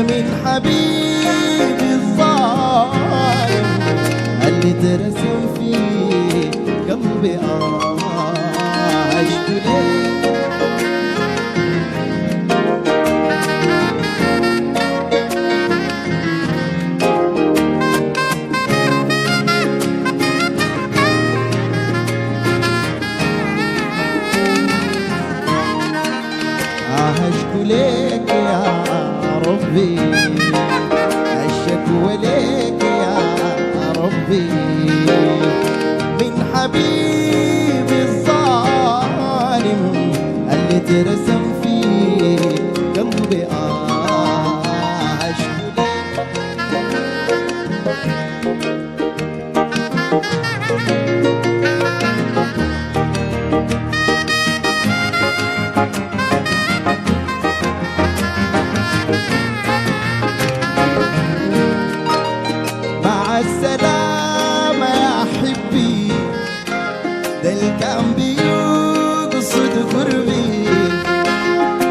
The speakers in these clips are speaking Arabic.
من حبيبي الظالم اللي ترسم في قلبي عشت ليه. عشت ليك يا ربي، الشكوى ليك يا ربي، من حبيبي الظالم اللي ترسم في قلبي عشت ليك. السلامة يا حبي، ده اللي كان بيقصد قربي.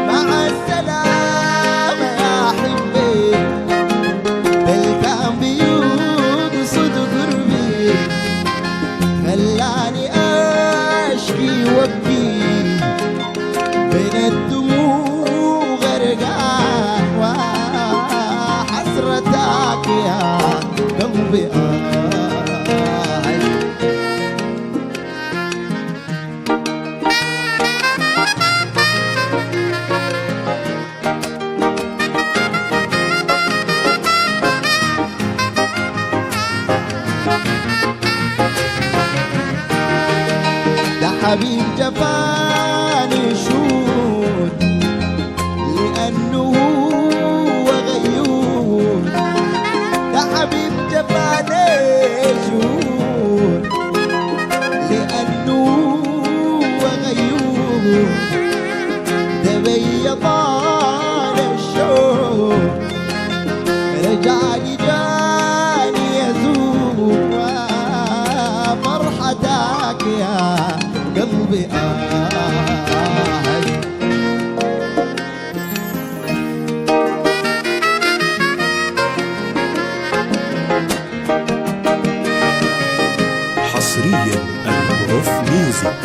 مع السلامة يا حبي، ده اللي كان بيقصد قربي. خلاني أشكي وأبكي بين الدموع غرقان، وحسرتك يا قلبي ده حبيب جفاني شوت لأنه هو غيور. ده حبيب جفاني شوت لأنه هو غيور. ده بيضان الشوق رجعي جاني يزور، فرحتك يا قلبي حصريا الغرف ميوزك.